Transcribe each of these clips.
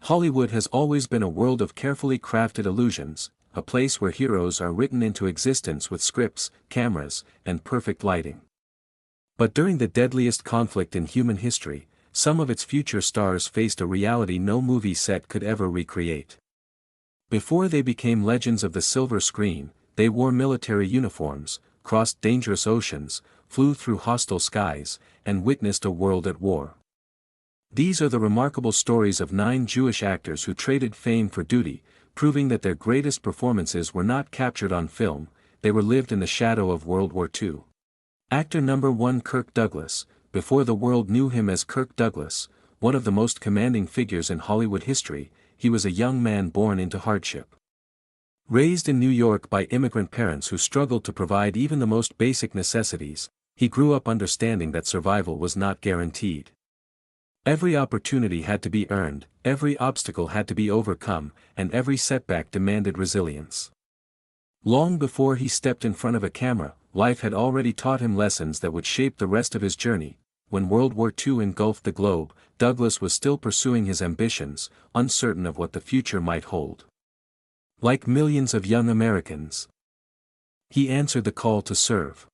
Hollywood has always been a world of carefully crafted illusions, a place where heroes are written into existence with scripts, cameras, and perfect lighting. But during the deadliest conflict in human history, some of its future stars faced a reality no movie set could ever recreate. Before they became legends of the silver screen, they wore military uniforms, crossed dangerous oceans, flew through hostile skies, and witnessed a world at war. These are the remarkable stories of 9 Jewish actors who traded fame for duty, proving that their greatest performances were not captured on film, they were lived in the shadow of World War II. Actor number 1, Kirk Douglas. Before the world knew him as Kirk Douglas, one of the most commanding figures in Hollywood history, he was a young man born into hardship. Raised in New York by immigrant parents who struggled to provide even the most basic necessities, he grew up understanding that survival was not guaranteed. Every opportunity had to be earned, every obstacle had to be overcome, and every setback demanded resilience. Long before he stepped in front of a camera, life had already taught him lessons that would shape the rest of his journey. When World War II engulfed the globe, Douglas was still pursuing his ambitions, uncertain of what the future might hold. Like millions of young Americans, he answered the call to serve.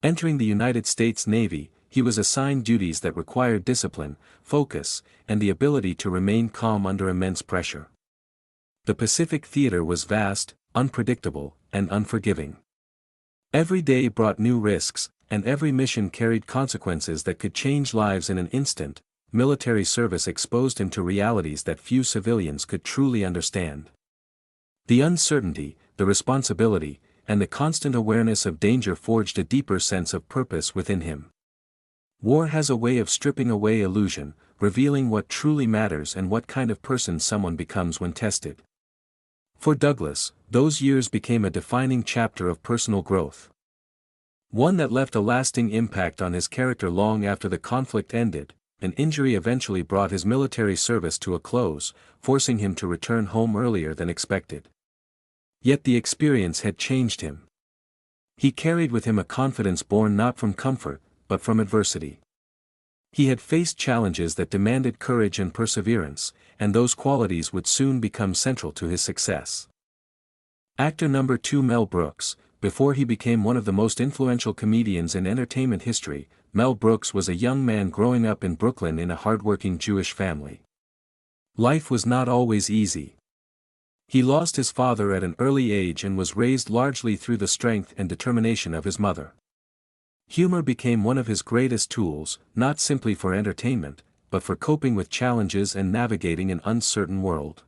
Entering the United States Navy, he was assigned duties that required discipline, focus, and the ability to remain calm under immense pressure. The Pacific theater was vast, unpredictable, and unforgiving. Every day brought new risks, and every mission carried consequences that could change lives in an instant. Military service exposed him to realities that few civilians could truly understand. The uncertainty, the responsibility, and the constant awareness of danger forged a deeper sense of purpose within him. War has a way of stripping away illusion, revealing what truly matters and what kind of person someone becomes when tested. For Douglas, those years became a defining chapter of personal growth. One that left a lasting impact on his character long after the conflict ended. An injury eventually brought his military service to a close, forcing him to return home earlier than expected. Yet the experience had changed him. He carried with him a confidence born not from comfort, but from adversity. He had faced challenges that demanded courage and perseverance, and those qualities would soon become central to his success. Actor number 2, Mel Brooks. Before he became one of the most influential comedians in entertainment history, Mel Brooks was a young man growing up in Brooklyn in a hardworking Jewish family. Life was not always easy. He lost his father at an early age and was raised largely through the strength and determination of his mother. Humor became one of his greatest tools, not simply for entertainment, but for coping with challenges and navigating an uncertain world.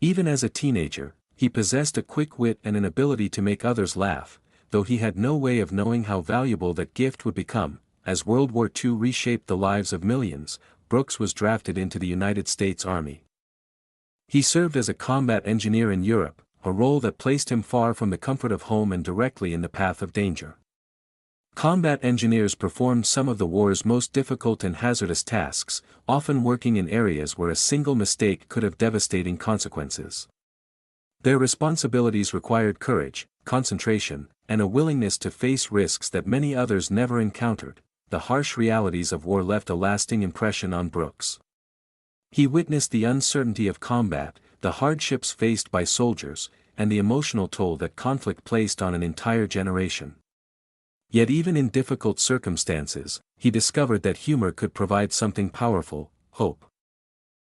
Even as a teenager, he possessed a quick wit and an ability to make others laugh, though he had no way of knowing how valuable that gift would become. As World War II reshaped the lives of millions, Brooks was drafted into the United States Army. He served as a combat engineer in Europe, a role that placed him far from the comfort of home and directly in the path of danger. Combat engineers performed some of the war's most difficult and hazardous tasks, often working in areas where a single mistake could have devastating consequences. Their responsibilities required courage, concentration, and a willingness to face risks that many others never encountered. The harsh realities of war left a lasting impression on Brooks. He witnessed the uncertainty of combat, the hardships faced by soldiers, and the emotional toll that conflict placed on an entire generation. Yet even in difficult circumstances, he discovered that humor could provide something powerful: hope.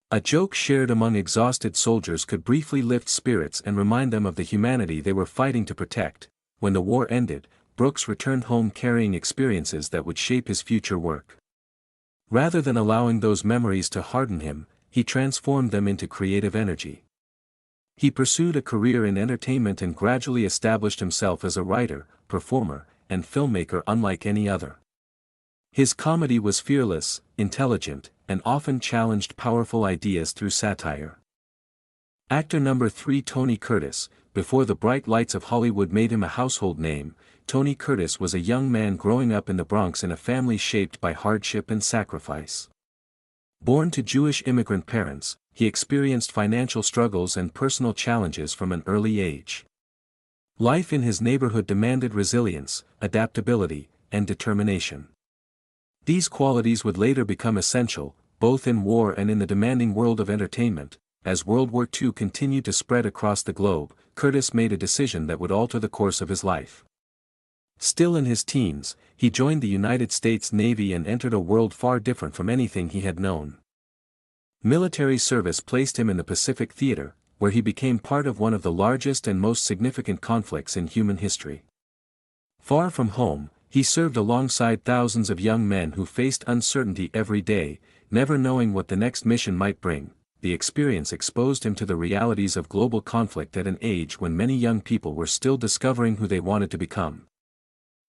A joke shared among exhausted soldiers could briefly lift spirits and remind them of the humanity they were fighting to protect. When the war ended, Brooks returned home carrying experiences that would shape his future work. Rather than allowing those memories to harden him, he transformed them into creative energy. He pursued a career in entertainment and gradually established himself as a writer, performer, and filmmaker unlike any other. His comedy was fearless, intelligent, and often challenged powerful ideas through satire. Actor number 3, Tony Curtis. Before the bright lights of Hollywood made him a household name, Tony Curtis was a young man growing up in the Bronx in a family shaped by hardship and sacrifice. Born to Jewish immigrant parents, he experienced financial struggles and personal challenges from an early age. Life in his neighborhood demanded resilience, adaptability, and determination. These qualities would later become essential. both in war and in the demanding world of entertainment. As World War II continued to spread across the globe, Curtis made a decision that would alter the course of his life. Still in his teens, he joined the United States Navy and entered a world far different from anything he had known. Military service placed him in the Pacific Theater, where he became part of one of the largest and most significant conflicts in human history. Far from home, he served alongside thousands of young men who faced uncertainty every day, never knowing what the next mission might bring. The experience exposed him to the realities of global conflict at an age when many young people were still discovering who they wanted to become.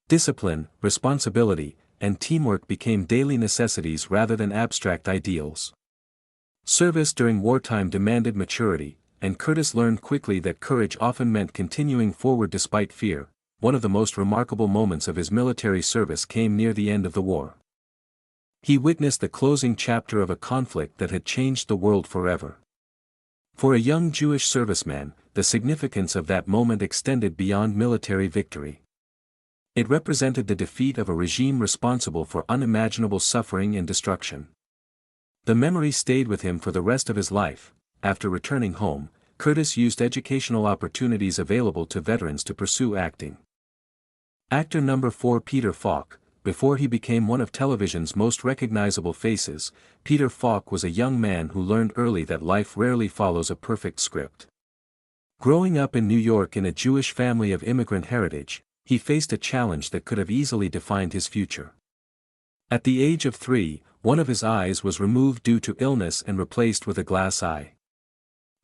Discipline, responsibility, and teamwork became daily necessities rather than abstract ideals. Service during wartime demanded maturity, and Curtis learned quickly that courage often meant continuing forward despite fear. One of the most remarkable moments of his military service came near the end of the war. He witnessed the closing chapter of a conflict that had changed the world forever. For a young Jewish serviceman, the significance of that moment extended beyond military victory. It represented the defeat of a regime responsible for unimaginable suffering and destruction. The memory stayed with him for the rest of his life. After returning home, Curtis used educational opportunities available to veterans to pursue acting. Actor number 4 Peter Falk. Before he became one of television's most recognizable faces, Peter Falk was a young man who learned early that life rarely follows a perfect script. Growing up in New York in a Jewish family of immigrant heritage, he faced a challenge that could have easily defined his future. At the age of 3, one of his eyes was removed due to illness and replaced with a glass eye.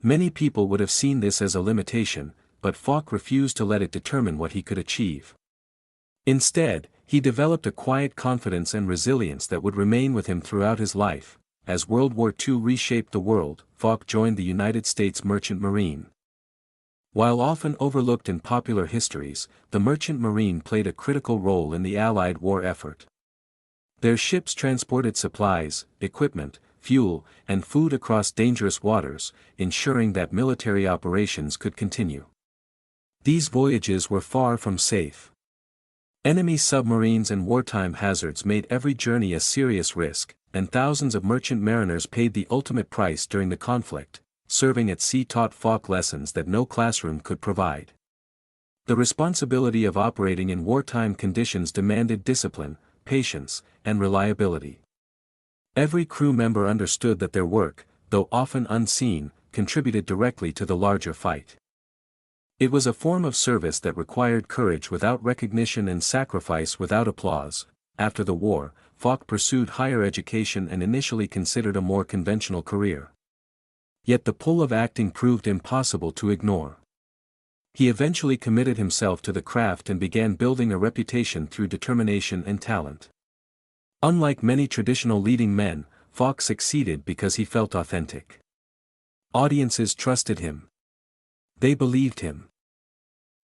Many people would have seen this as a limitation, but Falk refused to let it determine what he could achieve. Instead, he developed a quiet confidence and resilience that would remain with him throughout his life. As World War II reshaped the world, Falk joined the United States Merchant Marine. While often overlooked in popular histories, the Merchant Marine played a critical role in the Allied war effort. Their ships transported supplies, equipment, fuel, and food across dangerous waters, ensuring that military operations could continue. These voyages were far from safe. Enemy submarines and wartime hazards made every journey a serious risk, and thousands of merchant mariners paid the ultimate price during the conflict. Serving at sea taught Falk lessons that no classroom could provide. The responsibility of operating in wartime conditions demanded discipline, patience, and reliability. Every crew member understood that their work, though often unseen, contributed directly to the larger fight. It was a form of service that required courage without recognition and sacrifice without applause. After the war, Falk pursued higher education and initially considered a more conventional career. Yet the pull of acting proved impossible to ignore. He eventually committed himself to the craft and began building a reputation through determination and talent. Unlike many traditional leading men, Falk succeeded because he felt authentic. Audiences trusted him. They believed him.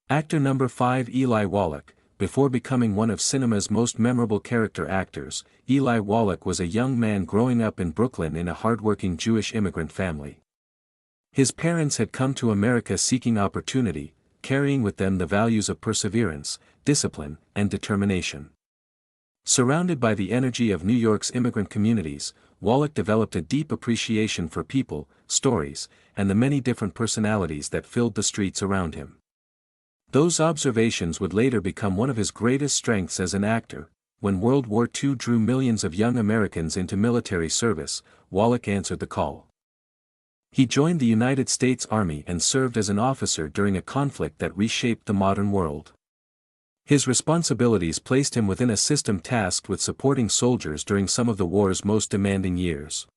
Actor number 5 Eli Wallach. Before becoming one of cinema's most memorable character actors, Eli Wallach was a young man growing up in Brooklyn in a hardworking Jewish immigrant family. His parents had come to America seeking opportunity, carrying with them the values of perseverance, discipline, and determination. Surrounded by the energy of New York's immigrant communities, Wallach developed a deep appreciation for people, stories, and the many different personalities that filled the streets around him. Those observations would later become one of his greatest strengths as an actor. When World War II drew millions of young Americans into military service, Wallach answered the call. He joined the United States Army and served as an officer during a conflict that reshaped the modern world. His responsibilities placed him within a system tasked with supporting soldiers during some of the war's most demanding years.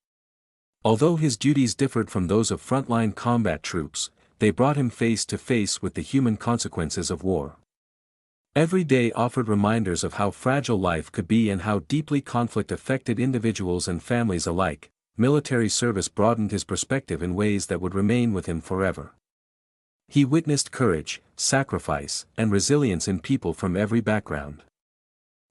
Although his duties differed from those of frontline combat troops, they brought him face to face with the human consequences of war. Every day offered reminders of how fragile life could be and how deeply conflict affected individuals and families alike. Military service broadened his perspective in ways that would remain with him forever. He witnessed courage, sacrifice, and resilience in people from every background.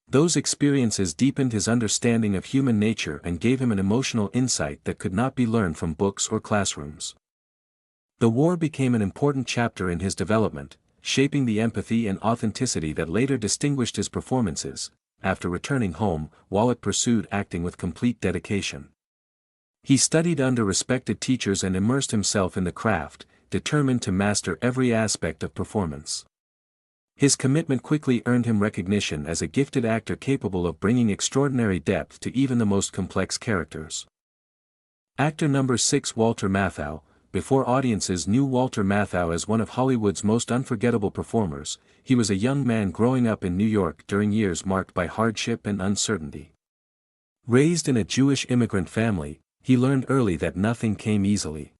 Those experiences deepened his understanding of human nature and gave him an emotional insight that could not be learned from books or classrooms. The war became an important chapter in his development, shaping the empathy and authenticity that later distinguished his performances. After returning home, Wallach pursued acting with complete dedication. He studied under respected teachers and immersed himself in the craft, determined to master every aspect of performance. His commitment quickly earned him recognition as a gifted actor capable of bringing extraordinary depth to even the most complex characters. Actor number 6 Walter Matthau. Before audiences knew Walter Matthau as one of Hollywood's most unforgettable performers, he was a young man growing up in New York during years marked by hardship and uncertainty. Raised in a Jewish immigrant family, he learned early that nothing came easily.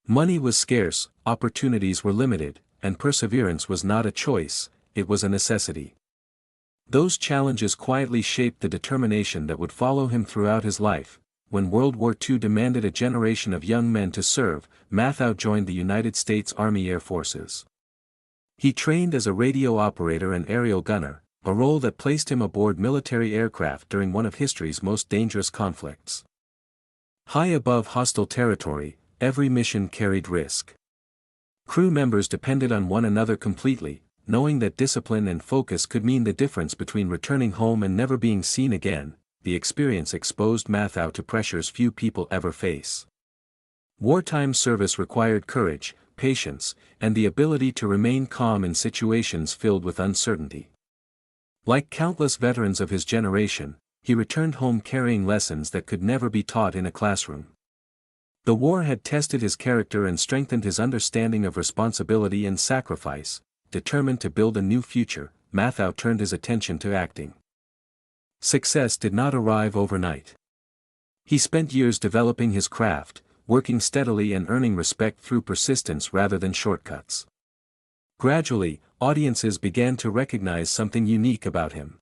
Money was scarce, opportunities were limited, and perseverance was not a choice, it was a necessity. Those challenges quietly shaped the determination that would follow him throughout his life. When World War II demanded a generation of young men to serve, Matthau joined the United States Army Air Forces. He trained as a radio operator and aerial gunner, a role that placed him aboard military aircraft during one of history's most dangerous conflicts. High above hostile territory, every mission carried risk. Crew members depended on one another completely, knowing that discipline and focus could mean the difference between returning home and never being seen again. The experience exposed Matthau to pressures few people ever face. Wartime service required courage, patience, and the ability to remain calm in situations filled with uncertainty. Like countless veterans of his generation, he returned home carrying lessons that could never be taught in a classroom. The war had tested his character and strengthened his understanding of responsibility and sacrifice. Determined to build a new future, Matthau turned his attention to acting. Success did not arrive overnight. He spent years developing his craft, working steadily and earning respect through persistence rather than shortcuts. Gradually, audiences began to recognize something unique about him.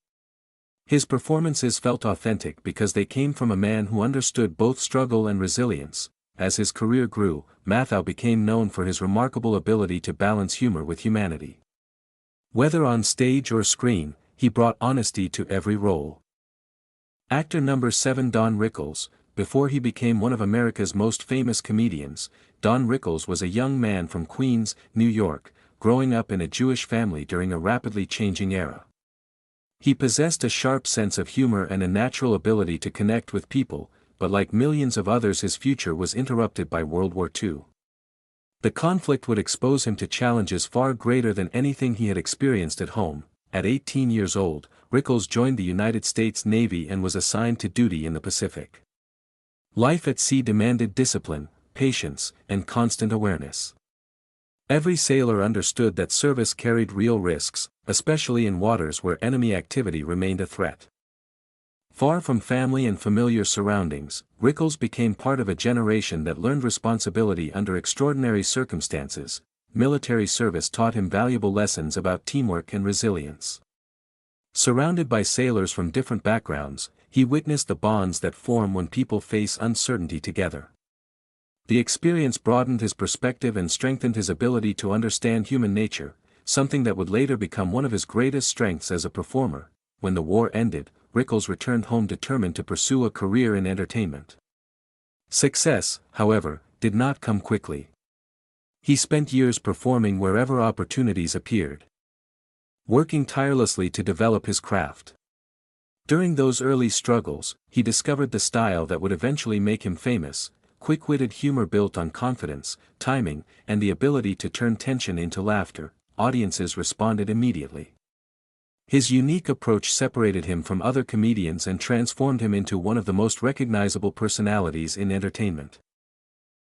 His performances felt authentic because they came from a man who understood both struggle and resilience. As his career grew, Matthau became known for his remarkable ability to balance humor with humanity. Whether on stage or screen, he brought honesty to every role. Actor number 7 Don Rickles. Before he became one of America's most famous comedians, Don Rickles was a young man from Queens, New York, growing up in a Jewish family during a rapidly changing era. He possessed a sharp sense of humor and a natural ability to connect with people, but like millions of others his future was interrupted by World War II. The conflict would expose him to challenges far greater than anything he had experienced at home. At 18 years old, Rickles joined the United States Navy and was assigned to duty in the Pacific. Life at sea demanded discipline, patience, and constant awareness. Every sailor understood that service carried real risks, especially in waters where enemy activity remained a threat. Far from family and familiar surroundings, Rickles became part of a generation that learned responsibility under extraordinary circumstances. Military service taught him valuable lessons about teamwork and resilience. Surrounded by sailors from different backgrounds, he witnessed the bonds that form when people face uncertainty together. The experience broadened his perspective and strengthened his ability to understand human nature, something that would later become one of his greatest strengths as a performer. When the war ended, Rickles returned home determined to pursue a career in entertainment. Success, however, did not come quickly. He spent years performing wherever opportunities appeared, working tirelessly to develop his craft. During those early struggles, he discovered the style that would eventually make him famous: quick-witted humor built on confidence, timing, and the ability to turn tension into laughter. Audiences responded immediately. His unique approach separated him from other comedians and transformed him into one of the most recognizable personalities in entertainment.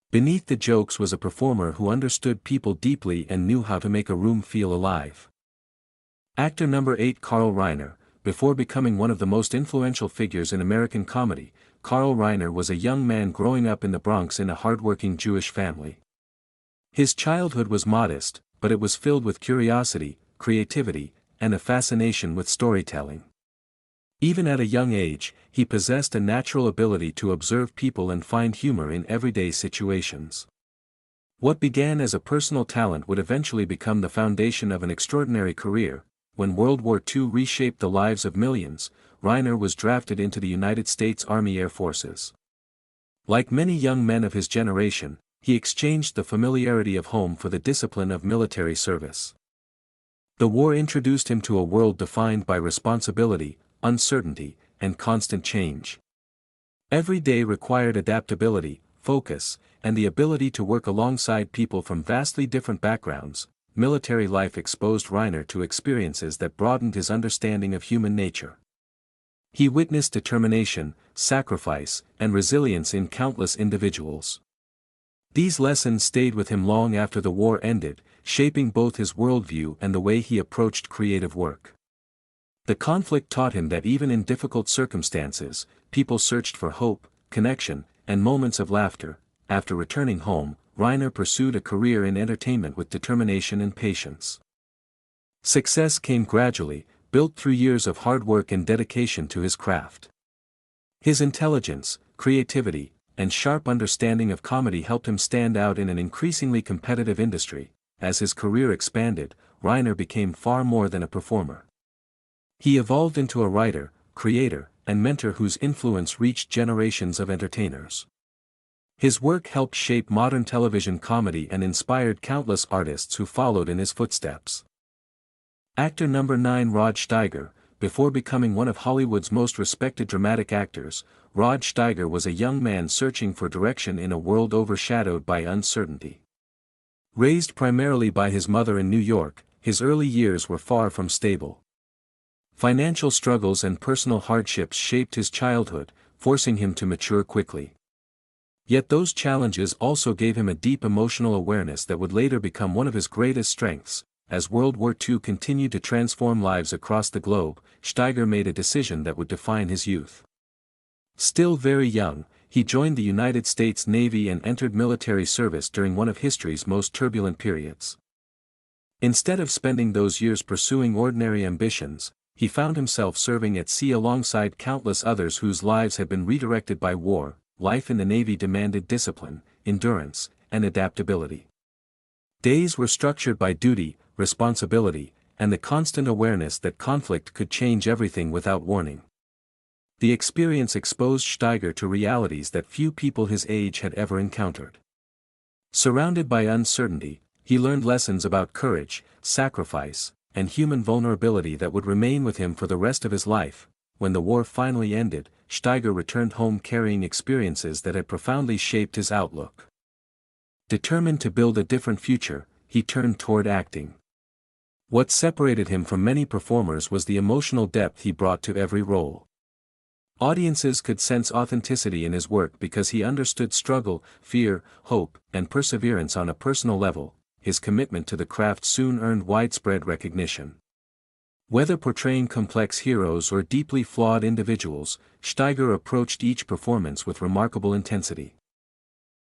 Beneath the jokes was a performer who understood people deeply and knew how to make a room feel alive. Actor number 8 Carl Reiner. Before becoming one of the most influential figures in American comedy, Carl Reiner was a young man growing up in the Bronx in a hardworking Jewish family. His childhood was modest, but it was filled with curiosity, creativity, and a fascination with storytelling. Even at a young age, he possessed a natural ability to observe people and find humor in everyday situations. What began as a personal talent would eventually become the foundation of an extraordinary career. When World War II reshaped the lives of millions, Reiner was drafted into the United States Army Air Forces. Like many young men of his generation, he exchanged the familiarity of home for the discipline of military service. The war introduced him to a world defined by responsibility, uncertainty, and constant change. Every day required adaptability, focus, and the ability to work alongside people from vastly different backgrounds. Military life exposed Reiner to experiences that broadened his understanding of human nature. He witnessed determination, sacrifice, and resilience in countless individuals. These lessons stayed with him long after the war ended, shaping both his worldview and the way he approached creative work. The conflict taught him that even in difficult circumstances, people searched for hope, connection, and moments of laughter. After returning home, Reiner pursued a career in entertainment with determination and patience. Success came gradually, built through years of hard work and dedication to his craft. His intelligence, creativity, and sharp understanding of comedy helped him stand out in an increasingly competitive industry. As his career expanded, Reiner became far more than a performer. He evolved into a writer, creator, and mentor whose influence reached generations of entertainers. His work helped shape modern television comedy and inspired countless artists who followed in his footsteps. Actor number 9 Rod Steiger. Before becoming one of Hollywood's most respected dramatic actors, Rod Steiger was a young man searching for direction in a world overshadowed by uncertainty. Raised primarily by his mother in New York, his early years were far from stable. Financial struggles and personal hardships shaped his childhood, forcing him to mature quickly. Yet those challenges also gave him a deep emotional awareness that would later become one of his greatest strengths. As World War II continued to transform lives across the globe, Steiger made a decision that would define his youth. Still very young, he joined the United States Navy and entered military service during one of history's most turbulent periods. Instead of spending those years pursuing ordinary ambitions, he found himself serving at sea alongside countless others whose lives had been redirected by war. Life in the Navy demanded discipline, endurance, and adaptability. Days were structured by duty, responsibility, and the constant awareness that conflict could change everything without warning. The experience exposed Steiger to realities that few people his age had ever encountered. Surrounded by uncertainty, he learned lessons about courage, sacrifice, and human vulnerability that would remain with him for the rest of his life. When the war finally ended, Steiger returned home carrying experiences that had profoundly shaped his outlook. Determined to build a different future, he turned toward acting. What separated him from many performers was the emotional depth he brought to every role. Audiences could sense authenticity in his work because he understood struggle, fear, hope, and perseverance on a personal level. His commitment to the craft soon earned widespread recognition. Whether portraying complex heroes or deeply flawed individuals, Steiger approached each performance with remarkable intensity.